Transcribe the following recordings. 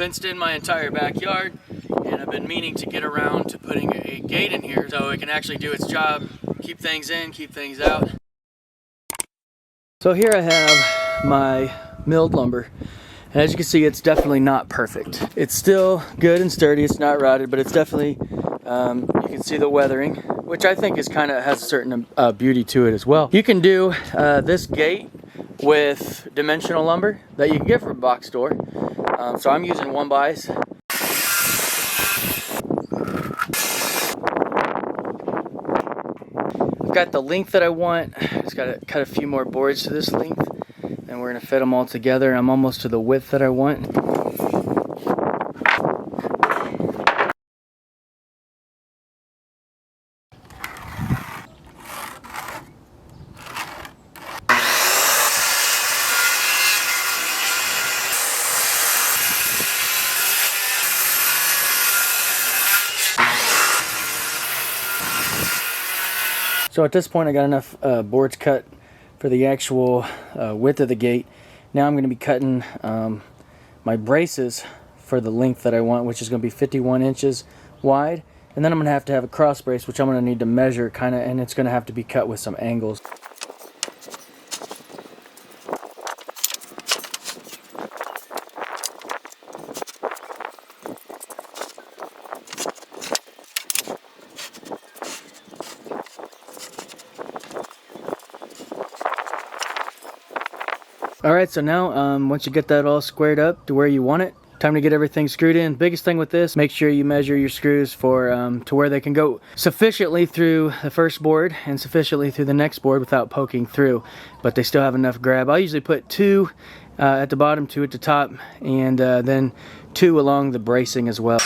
fenced in my entire backyard, and I've been meaning to get around to putting a gate in here so it can actually do its job, keep things in, keep things out. So here I have my milled lumber, and as you can see, it's definitely not perfect. It's still good and sturdy, it's not rotted, but it's definitely, you can see the weathering, which I think is kind of has a certain beauty to it as well. You can do this gate with dimensional lumber that you can get from a box store. So I'm using 1x. I've got the length that I want. Just got to cut a few more boards to this length, and we're going to fit them all together. I'm almost to the width that I want. So at this point I got enough boards cut for the actual width of the gate. Now I'm going to be cutting my braces for the length that I want, which is going to be 51 inches wide. And then I'm going to have a cross brace, which I'm going to need to measure kind of, and it's going to have to be cut with some angles. Alright, so now once you get that all squared up to where you want it, time to get everything screwed in. Biggest thing with this, make sure you measure your screws for to where they can go sufficiently through the first board and sufficiently through the next board without poking through, but they still have enough grab. I usually put 2 at the bottom, 2 at the top, and then 2 along the bracing as well.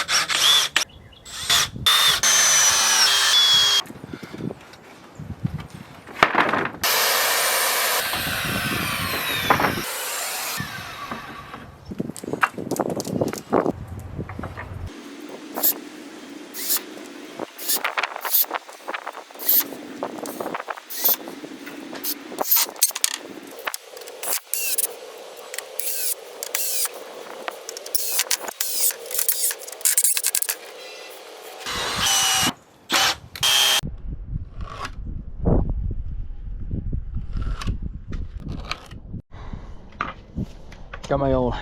Got my old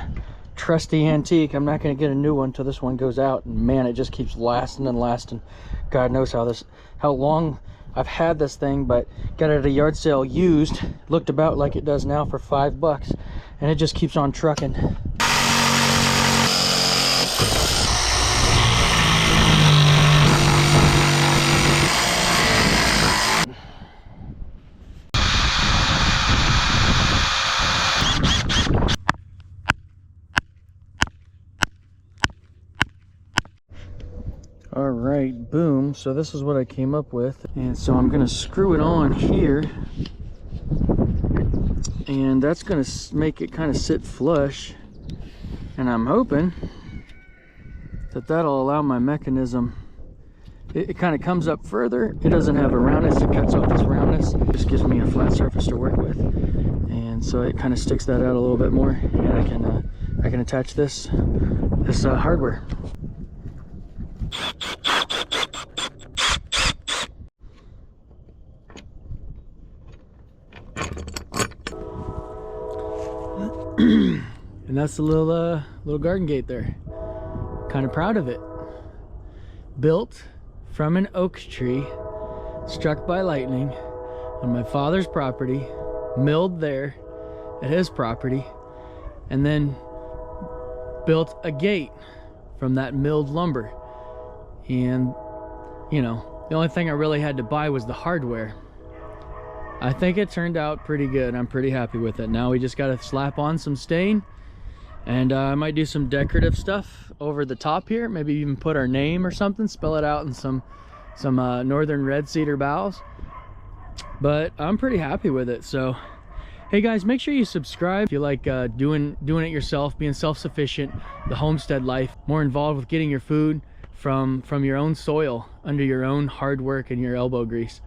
trusty antique. I'm not going to get a new one till this one goes out, and man, it just keeps lasting and lasting. God knows how long I've had this thing, but got it at a yard sale used. Looked about like it does now for $5, and it just keeps on trucking. Alright, boom. So this is what I came up with. And so I'm going to screw it on here. And that's going to make it kind of sit flush. And I'm hoping that that'll allow my mechanism. It kind of comes up further. It doesn't have a roundness. It cuts off this roundness. It just gives me a flat surface to work with. And so it kind of sticks that out a little bit more. And I can attach this hardware. And that's the little garden gate there. Kind of proud of it. Built from an oak tree struck by lightning on my father's property, milled there at his property, and then built a gate from that milled lumber. And you know, the only thing I really had to buy was the hardware. I think it turned out pretty good. I'm pretty happy with it. Now we just got to slap on some stain, and I might do some decorative stuff over the top here. Maybe even put our name or something, spell it out in some northern red cedar boughs. But I'm pretty happy with it. So hey guys, make sure you subscribe if you like doing it yourself, being self-sufficient, the homestead life, more involved with getting your food from your own soil, under your own hard work and your elbow grease.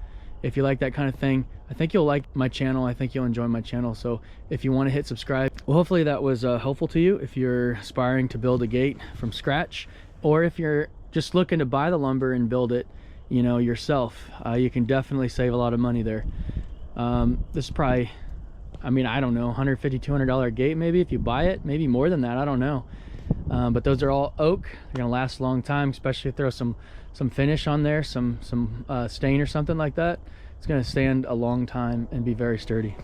if you like that kind of thing, I think you'll like my channel. I think you'll enjoy my channel. So if you want to hit subscribe, well, hopefully that was helpful to you if you're aspiring to build a gate from scratch, or if you're just looking to buy the lumber and build it, you know, yourself. You can definitely save a lot of money there. This is probably, I mean, I don't know, $150, $200 gate maybe if you buy it, maybe more than that, I don't know. But those are all oak. They're gonna last a long time, especially if you throw some finish on there, some stain or something like that. It's gonna stand a long time and be very sturdy.